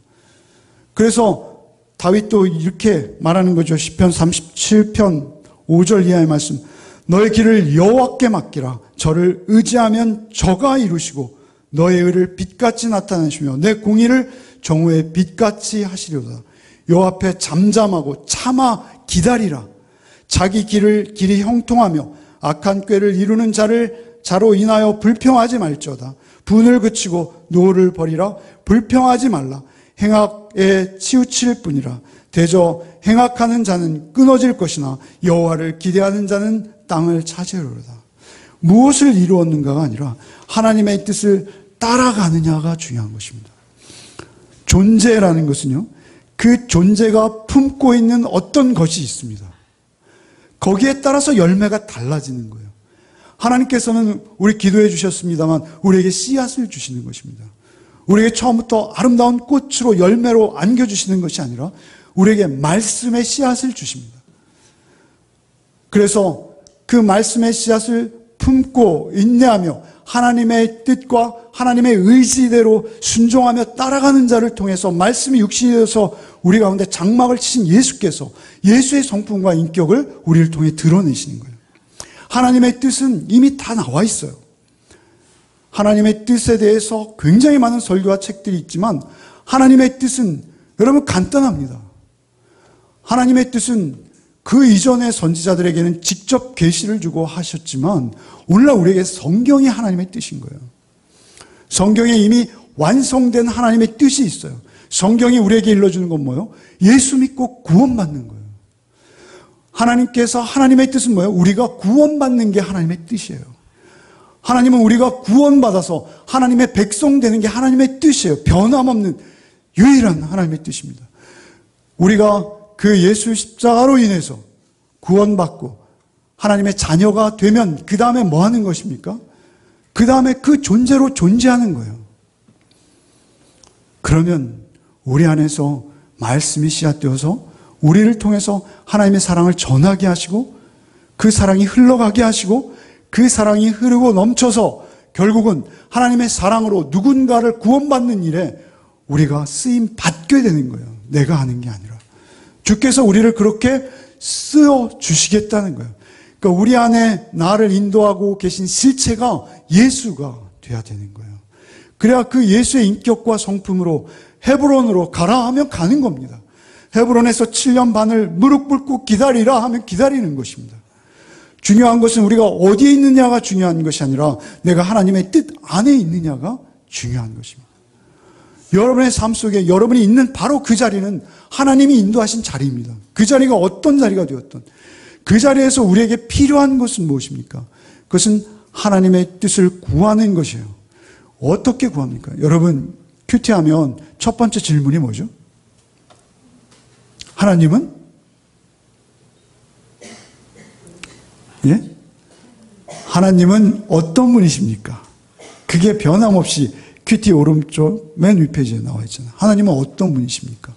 그래서 다윗도 이렇게 말하는 거죠. 시편 37편 5절 이하의 말씀. 너의 길을 여호와께 맡기라. 저를 의지하면 저가 이루시고 너의 의를 빛같이 나타내시며 내 공의를 정오의 빛같이 하시려다. 여호와 앞에 잠잠하고 참아 기다리라. 자기 길이 형통하며 악한 꾀를 이루는 자로 인하여 불평하지 말지어다. 분을 그치고 노를 버리라. 불평하지 말라. 행악에 치우칠 뿐이라. 대저 행악하는 자는 끊어질 것이나 여호와를 기대하는 자는 땅을 차지하리로다. 무엇을 이루었는가가 아니라 하나님의 뜻을 따라가느냐가 중요한 것입니다. 존재라는 것은요, 그 존재가 품고 있는 어떤 것이 있습니다. 거기에 따라서 열매가 달라지는 거예요. 하나님께서는 우리 기도해 주셨습니다만 우리에게 씨앗을 주시는 것입니다. 우리에게 처음부터 아름다운 꽃으로 열매로 안겨주시는 것이 아니라 우리에게 말씀의 씨앗을 주십니다. 그래서 그 말씀의 씨앗을 품고 인내하며 하나님의 뜻과 하나님의 의지대로 순종하며 따라가는 자를 통해서 말씀이 육신이 되어서 우리 가운데 장막을 치신 예수께서 예수의 성품과 인격을 우리를 통해 드러내시는 거예요. 하나님의 뜻은 이미 다 나와 있어요. 하나님의 뜻에 대해서 굉장히 많은 설교와 책들이 있지만 하나님의 뜻은 여러분 간단합니다. 하나님의 뜻은 그 이전의 선지자들에게는 직접 계시를 주고 하셨지만 오늘날 우리에게 성경이 하나님의 뜻인 거예요. 성경에 이미 완성된 하나님의 뜻이 있어요. 성경이 우리에게 일러주는 건 뭐예요? 예수 믿고 구원받는 거예요. 하나님께서 하나님의 뜻은 뭐예요? 우리가 구원받는 게 하나님의 뜻이에요. 하나님은 우리가 구원받아서 하나님의 백성 되는 게 하나님의 뜻이에요. 변함없는 유일한 하나님의 뜻입니다. 우리가 그 예수 십자가로 인해서 구원받고 하나님의 자녀가 되면 그 다음에 뭐 하는 것입니까? 그 다음에 그 존재로 존재하는 거예요. 그러면 우리 안에서 말씀이 씨앗되어서 우리를 통해서 하나님의 사랑을 전하게 하시고 그 사랑이 흘러가게 하시고 그 사랑이 흐르고 넘쳐서 결국은 하나님의 사랑으로 누군가를 구원받는 일에 우리가 쓰임 받게 되는 거예요. 내가 하는 게 아니라. 주께서 우리를 그렇게 쓰어 주시겠다는 거예요. 그러니까 우리 안에 나를 인도하고 계신 실체가 예수가 돼야 되는 거예요. 그래야 그 예수의 인격과 성품으로 헤브론으로 가라 하면 가는 겁니다. 헤브론에서 7년 반을 무릎 꿇고 기다리라 하면 기다리는 것입니다. 중요한 것은 우리가 어디에 있느냐가 중요한 것이 아니라 내가 하나님의 뜻 안에 있느냐가 중요한 것입니다. 여러분의 삶 속에 여러분이 있는 바로 그 자리는 하나님이 인도하신 자리입니다. 그 자리가 어떤 자리가 되었던 그 자리에서 우리에게 필요한 것은 무엇입니까? 그것은 하나님의 뜻을 구하는 것이에요. 어떻게 구합니까? 여러분 큐티하면 첫 번째 질문이 뭐죠? 하나님은? 예? 하나님은 어떤 분이십니까? 그게 변함없이 큐티 오른쪽 맨 윗페이지에 나와 있잖아요. 하나님은 어떤 분이십니까?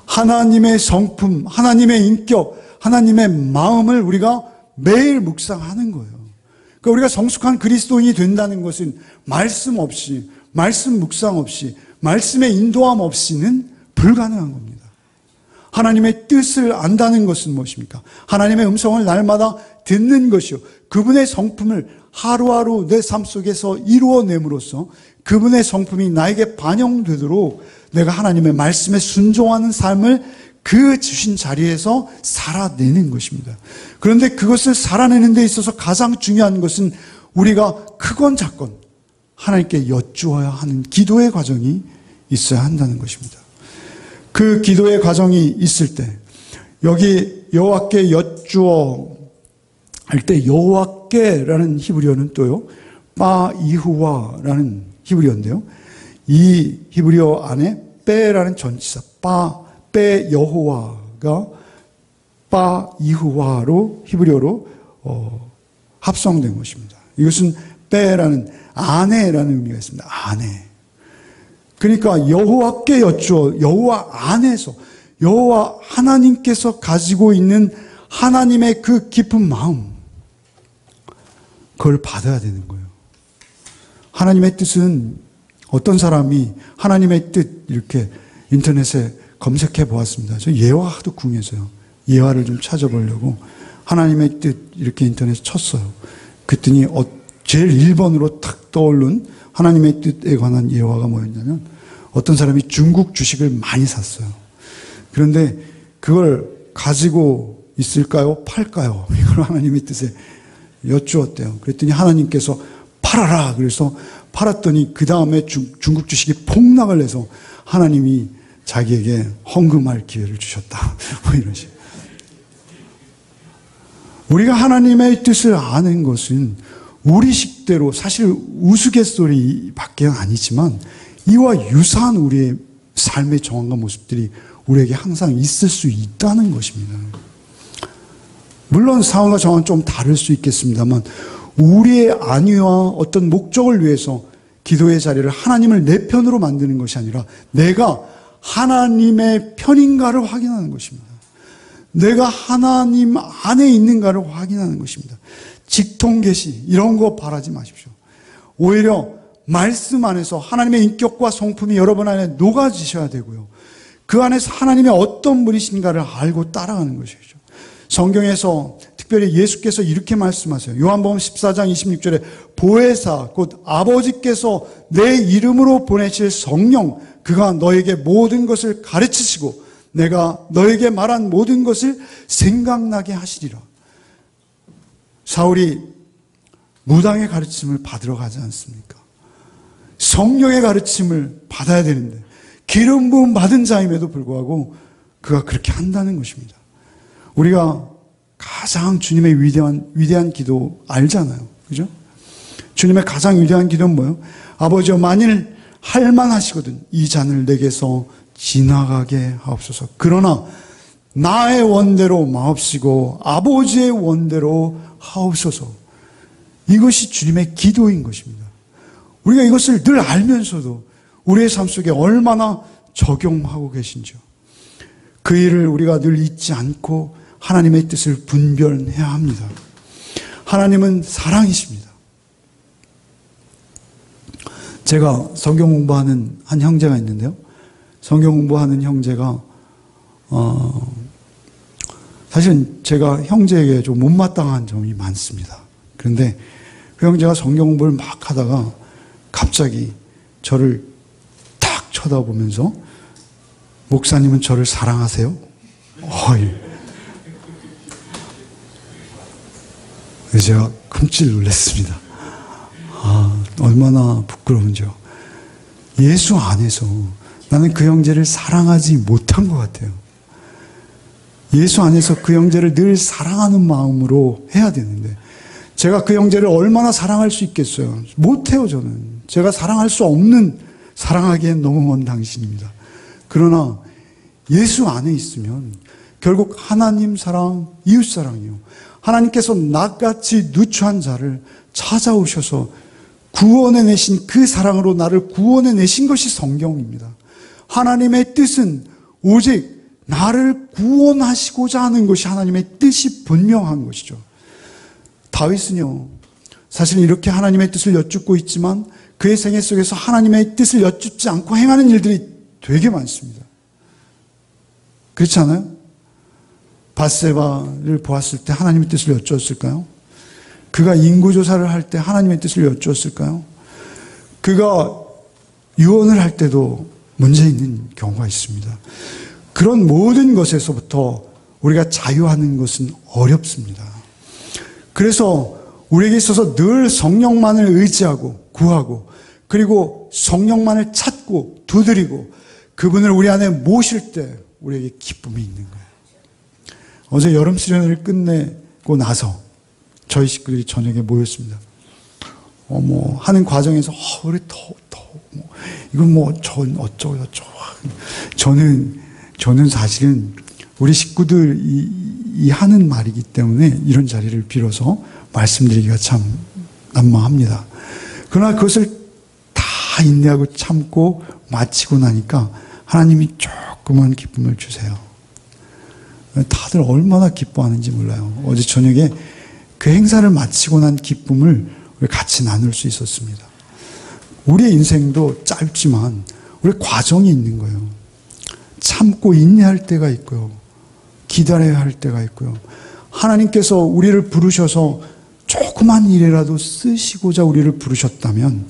하나님의 성품, 하나님의 인격, 하나님의 마음을 우리가 매일 묵상하는 거예요. 그러니까 우리가 성숙한 그리스도인이 된다는 것은 말씀 없이, 말씀 묵상 없이, 말씀의 인도함 없이는 불가능한 겁니다. 하나님의 뜻을 안다는 것은 무엇입니까? 하나님의 음성을 날마다 듣는 것이요. 그분의 성품을 하루하루 내 삶 속에서 이루어냄으로써 그분의 성품이 나에게 반영되도록 내가 하나님의 말씀에 순종하는 삶을 그 주신 자리에서 살아내는 것입니다. 그런데 그것을 살아내는 데 있어서 가장 중요한 것은 우리가 크건 작건 하나님께 여쭈어야 하는 기도의 과정이 있어야 한다는 것입니다. 그 기도의 과정이 있을 때 여기 여호와께 여쭈어 할 때 여호와께라는 히브리어는 또요 빠이후와라는 히브리어인데요. 이 히브리어 안에 빼라는 전치사 빼 여호와가 빠이후와로 히브리어로 합성된 것입니다. 이것은 빼라는 아내라는 의미가 있습니다. 아내. 그러니까 여호와께 여쭈어 여호와 안에서 여호와 하나님께서 가지고 있는 하나님의 그 깊은 마음 그걸 받아야 되는 거예요. 하나님의 뜻은 어떤 사람이 하나님의 뜻 이렇게 인터넷에 검색해 보았습니다. 저 예화 하도 궁해서요. 예화를 좀 찾아보려고 하나님의 뜻 이렇게 인터넷에 쳤어요. 그랬더니 제일 1번으로 탁 떠오른 하나님의 뜻에 관한 예화가 뭐였냐면 어떤 사람이 중국 주식을 많이 샀어요. 그런데 그걸 가지고 있을까요? 팔까요? 이걸 하나님의 뜻에 여쭈었대요. 그랬더니 하나님께서 팔아라. 그래서 팔았더니 그 다음에 중국 주식이 폭락을 해서 하나님이 자기에게 헌금할 기회를 주셨다. 뭐 이런 식으로. 우리가 하나님의 뜻을 아는 것은 우리 식대로 사실 우스갯소리밖에 아니지만 이와 유사한 우리의 삶의 정황과 모습들이 우리에게 항상 있을 수 있다는 것입니다. 물론 상황과 정황은 좀 다를 수 있겠습니다만 우리의 안위와 어떤 목적을 위해서 기도의 자리를 하나님을 내 편으로 만드는 것이 아니라 내가 하나님의 편인가를 확인하는 것입니다. 내가 하나님 안에 있는가를 확인하는 것입니다. 직통계시 이런 거 바라지 마십시오. 오히려 말씀 안에서 하나님의 인격과 성품이 여러분 안에 녹아지셔야 되고요. 그 안에서 하나님의 어떤 분이신가를 알고 따라가는 것이죠. 성경에서 특별히 예수께서 이렇게 말씀하세요. 요한복음 14장 26절에 보혜사 곧 아버지께서 내 이름으로 보내실 성령 그가 너에게 모든 것을 가르치시고 내가 너에게 말한 모든 것을 생각나게 하시리라. 사울이 무당의 가르침을 받으러 가지 않습니까? 성령의 가르침을 받아야 되는데 기름 부음 받은 자임에도 불구하고 그가 그렇게 한다는 것입니다. 우리가 가장 주님의 위대한 기도 알잖아요. 그죠? 주님의 가장 위대한 기도는 뭐예요? 아버지여, 만일 할만하시거든 이 잔을 내게서 지나가게 하옵소서. 그러나 나의 원대로 마옵시고 아버지의 원대로 하옵소서. 이것이 주님의 기도인 것입니다. 우리가 이것을 늘 알면서도 우리의 삶 속에 얼마나 적용하고 계신지요. 그 일을 우리가 늘 잊지 않고 하나님의 뜻을 분별해야 합니다. 하나님은 사랑이십니다. 제가 성경 공부하는 한 형제가 있는데요. 성경 공부하는 형제가 사실은 제가 형제에게 좀 못마땅한 점이 많습니다. 그런데 그 형제가 성경 공부를 막 하다가 갑자기 저를 딱 쳐다보면서 목사님은 저를 사랑하세요? 그래서 제가 끔찍 놀랐습니다. 얼마나 부끄러운지요. 예수 안에서 나는 그 형제를 사랑하지 못한 것 같아요. 예수 안에서 그 형제를 늘 사랑하는 마음으로 해야 되는데 제가 그 형제를 얼마나 사랑할 수 있겠어요? 못해요, 저는. 제가 사랑할 수 없는, 사랑하기엔 너무 먼 당신입니다. 그러나 예수 안에 있으면 결국 하나님 사랑, 이웃 사랑이요. 하나님께서 나같이 누추한 자를 찾아오셔서 구원해내신 그 사랑으로 나를 구원해내신 것이 성경입니다. 하나님의 뜻은 오직 나를 구원하시고자 하는 것이 하나님의 뜻이 분명한 것이죠. 다윗은요, 사실 이렇게 하나님의 뜻을 여쭙고 있지만 그의 생애 속에서 하나님의 뜻을 여쭙지 않고 행하는 일들이 되게 많습니다. 그렇지 않아요? 밧세바를 보았을 때 하나님의 뜻을 여쭈었을까요? 그가 인구조사를 할 때 하나님의 뜻을 여쭈었을까요? 그가 유언을 할 때도 문제 있는 경우가 있습니다. 그런 모든 것에서부터 우리가 자유하는 것은 어렵습니다. 그래서 우리에게 있어서 늘 성령만을 의지하고 구하고 그리고 성령만을 찾고 두드리고 그분을 우리 안에 모실 때 우리에게 기쁨이 있는 거예요. 어제 여름 수련회를 끝내고 나서 저희 식구들이 저녁에 모였습니다. 하는 과정에서 우리 이건 전 어쩌고 저는 사실은 우리 식구들이 하는 말이기 때문에 이런 자리를 빌어서 말씀드리기가 참 난망합니다. 그러나 그것을 다 인내하고 참고 마치고 나니까 하나님이 조그만 기쁨을 주세요. 다들 얼마나 기뻐하는지 몰라요. 어제 저녁에 그 행사를 마치고 난 기쁨을 우리 같이 나눌 수 있었습니다. 우리의 인생도 짧지만 우리 과정이 있는 거예요. 참고 인내할 때가 있고요. 기다려야 할 때가 있고요. 하나님께서 우리를 부르셔서 조그만 일이라도 쓰시고자 우리를 부르셨다면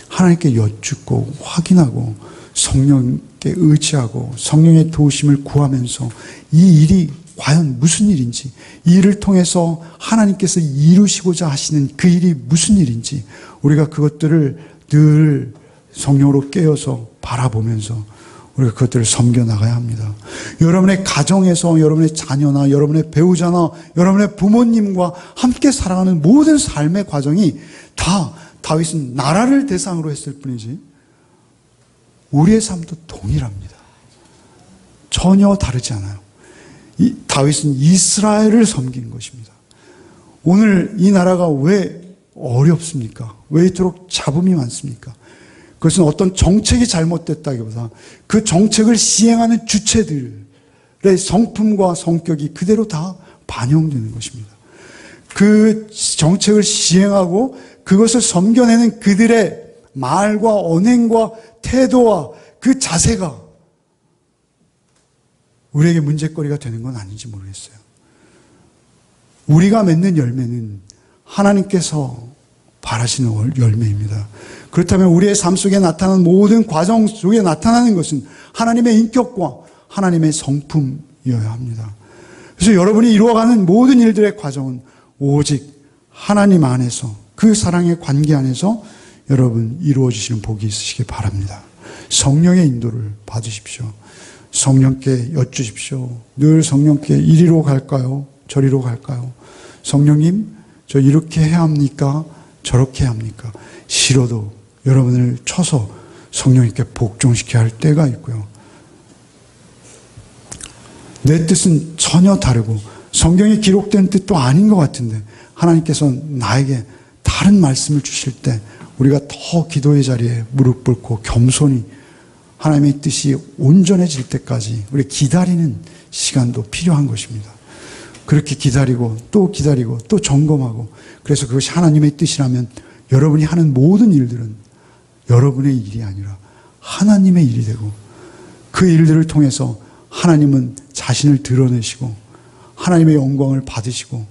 하나님께 여쭙고 확인하고 성령께 의지하고 성령의 도우심을 구하면서 이 일이 과연 무슨 일인지, 이 일을 통해서 하나님께서 이루시고자 하시는 그 일이 무슨 일인지 우리가 그것들을 늘 성령으로 깨어서 바라보면서 우리가 그것들을 섬겨나가야 합니다. 여러분의 가정에서 여러분의 자녀나 여러분의 배우자나 여러분의 부모님과 함께 살아가는 모든 삶의 과정이 다 다윗은 나라를 대상으로 했을 뿐이지 우리의 삶도 동일합니다. 전혀 다르지 않아요. 다윗은 이스라엘을 섬긴 것입니다. 오늘 이 나라가 왜 어렵습니까? 왜 이토록 잡음이 많습니까? 그것은 어떤 정책이 잘못됐다기보다 그 정책을 시행하는 주체들의 성품과 성격이 그대로 다 반영되는 것입니다. 그 정책을 시행하고 그것을 섬겨내는 그들의 말과 언행과 태도와 그 자세가 우리에게 문제거리가 되는 건 아닌지 모르겠어요. 우리가 맺는 열매는 하나님께서 바라시는 열매입니다. 그렇다면 우리의 삶 속에 나타나는 모든 과정 속에 나타나는 것은 하나님의 인격과 하나님의 성품이어야 합니다. 그래서 여러분이 이루어가는 모든 일들의 과정은 오직 하나님 안에서 그 사랑의 관계 안에서 여러분 이루어지시는 복이 있으시기 바랍니다. 성령의 인도를 받으십시오. 성령께 여쭈십시오. 늘 성령께 이리로 갈까요? 저리로 갈까요? 성령님, 저 이렇게 해야 합니까? 저렇게 해야 합니까? 싫어도 여러분을 쳐서 성령님께 복종시켜야 할 때가 있고요. 내 뜻은 전혀 다르고 성경에 기록된 뜻도 아닌 것 같은데 하나님께서 나에게 다른 말씀을 주실 때 우리가 더 기도의 자리에 무릎 꿇고 겸손히 하나님의 뜻이 온전해질 때까지 우리 기다리는 시간도 필요한 것입니다. 그렇게 기다리고 또 점검하고, 그래서 그것이 하나님의 뜻이라면 여러분이 하는 모든 일들은 여러분의 일이 아니라 하나님의 일이 되고, 그 일들을 통해서 하나님은 자신을 드러내시고 하나님의 영광을 받으시고,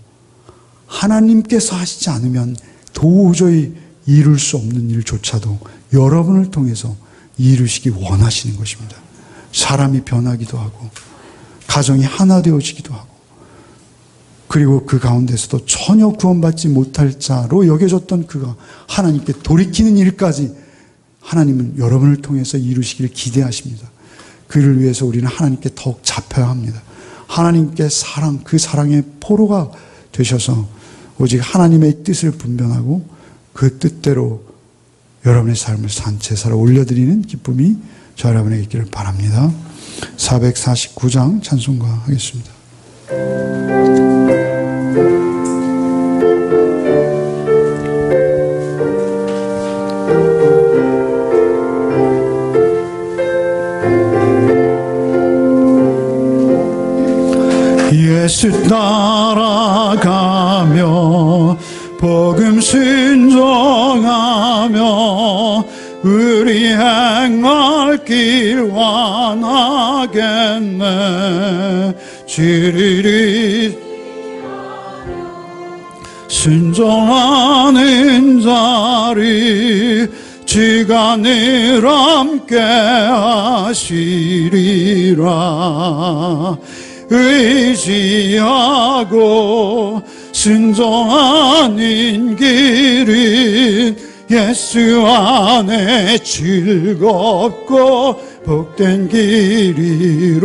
하나님께서 하시지 않으면 도저히 이룰 수 없는 일조차도 여러분을 통해서 이루시기 원하시는 것입니다. 사람이 변하기도 하고 가정이 하나 되어지기도 하고, 그리고 그 가운데서도 전혀 구원받지 못할 자로 여겨졌던 그가 하나님께 돌이키는 일까지 하나님은 여러분을 통해서 이루시기를 기대하십니다. 그를 위해서 우리는 하나님께 더욱 잡혀야 합니다. 하나님께 그 사랑의 포로가 되셔서 오직 하나님의 뜻을 분별하고 그 뜻대로 여러분의 삶을 산 제사로 올려드리는 기쁨이 저 여러분에게 있기를 바랍니다. 449장 찬송가 하겠습니다. 예수 따라가며 복음 순종하며 우리 행할 길 완하겠네. 주를 순종하는 자리 주가 늘 함께 하시리라. 의지하고 순종하는 길은 예수 안에 즐겁고 복된 길이로다.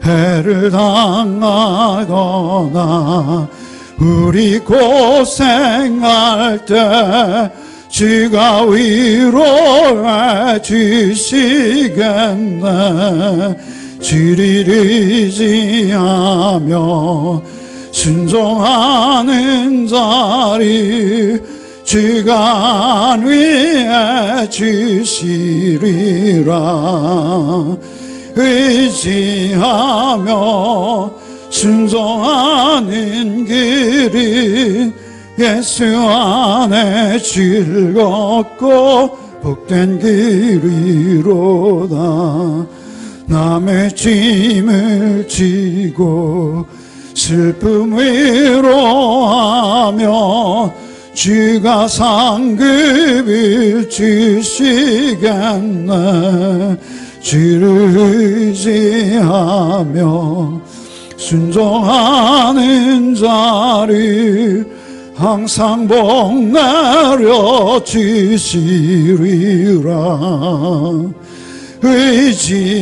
해를 당하거나 우리 고생할 때 주가 위로해 주시겠네. 주를 의지하며 순종하는 자리 주가 안위해 주시리라. 의지하며 순종하는 길이 예수 안에 즐겁고 복된 길이로다. 남의 짐을 지고 슬픔 위로하며 주가 상급을 주시겠네. 주를 의지하며 순종하는 자리 항상 복 내려 주시리라.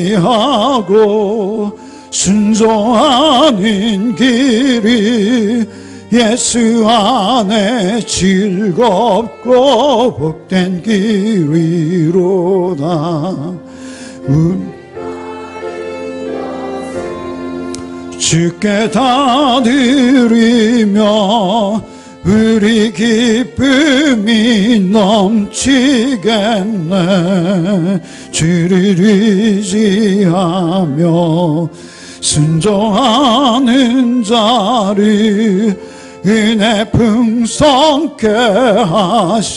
의지하고 순종하는 길이 예수 안에 즐겁고 복된 길이로다. 주께 다 드리며 우리 기쁨이 넘치겠네. 주를 의지하며 순종하는 자리 은혜 풍성케 하시리라.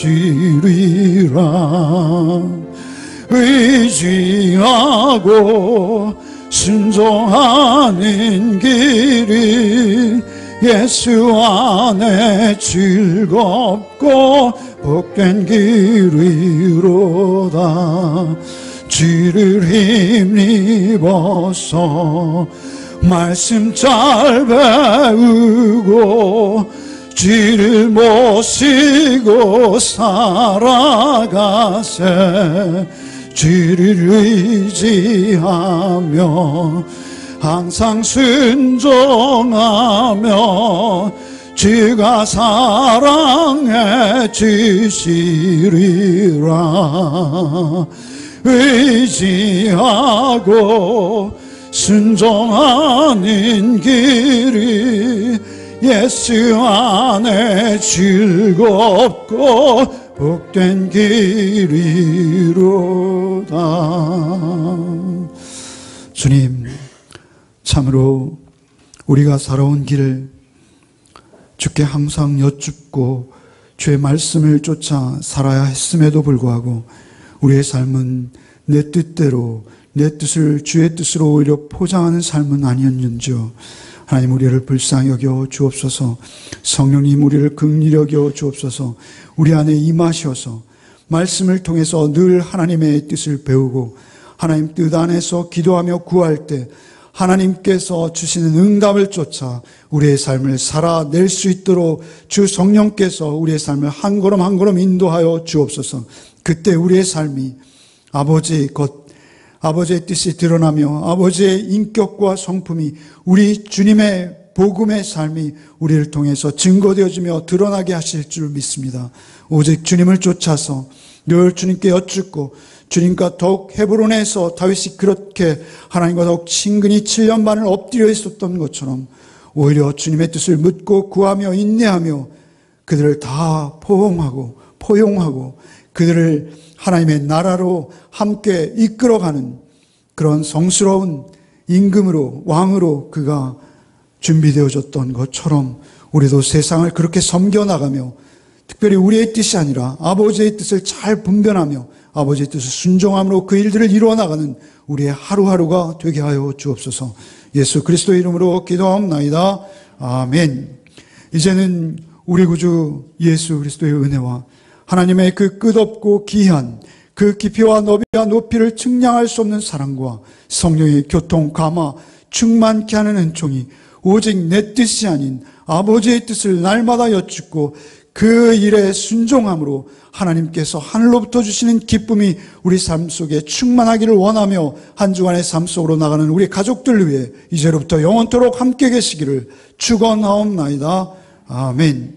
의지하고 순종하는 길이 예수 안에 즐겁고 복된 길이로다. 주를 힘입어서 말씀 잘 배우고 주를 모시고 살아가세. 주를 의지하며 항상 순종하며 주가 사랑해 주시리라. 의지하고 순종하는 길이 예수 안에 즐겁고 복된 길이로다. 주님, 참으로 우리가 살아온 길을 주께 항상 여쭙고 주의 말씀을 쫓아 살아야 했음에도 불구하고 우리의 삶은 내 뜻대로, 내 뜻을 주의 뜻으로 오히려 포장하는 삶은 아니었는지요. 하나님, 우리를 불쌍히 여겨 주옵소서. 성령님, 우리를 긍휼히 여겨 주옵소서. 우리 안에 임하셔서 말씀을 통해서 늘 하나님의 뜻을 배우고 하나님 뜻 안에서 기도하며 구할 때 하나님께서 주시는 응답을 쫓아 우리의 삶을 살아낼 수 있도록 주 성령께서 우리의 삶을 한 걸음 한 걸음 인도하여 주옵소서. 그때 우리의 삶이 아버지의 뜻이 드러나며 아버지의 인격과 성품이 우리 주님의 복음의 삶이 우리를 통해서 증거되어지며 드러나게 하실 줄 믿습니다. 오직 주님을 쫓아서 늘 주님께 여쭙고 주님과 더욱 헤브론에서 다윗이 그렇게 하나님과 더욱 친근히 7년 반을 엎드려 있었던 것처럼 오히려 주님의 뜻을 묻고 구하며 인내하며 그들을 다 포용하고 그들을 하나님의 나라로 함께 이끌어가는 그런 성스러운 임금으로, 왕으로 그가 준비되어졌던 것처럼 우리도 세상을 그렇게 섬겨나가며 특별히 우리의 뜻이 아니라 아버지의 뜻을 잘 분별하며 아버지의 뜻을 순종함으로 그 일들을 이루어나가는 우리의 하루하루가 되게 하여 주옵소서. 예수 그리스도의 이름으로 기도하옵나이다. 아멘. 이제는 우리 구주 예수 그리스도의 은혜와 하나님의 그 끝없고 귀한 그 깊이와 너비와 높이를 측량할 수 없는 사랑과 성령의 교통, 감화, 충만케 하는 은총이 오직 내 뜻이 아닌 아버지의 뜻을 날마다 여쭙고 그 일에 순종함으로 하나님께서 하늘로부터 주시는 기쁨이 우리 삶 속에 충만하기를 원하며 한 주간의 삶 속으로 나가는 우리 가족들 위해 이제로부터 영원토록 함께 계시기를 축원하옵나이다. 아멘.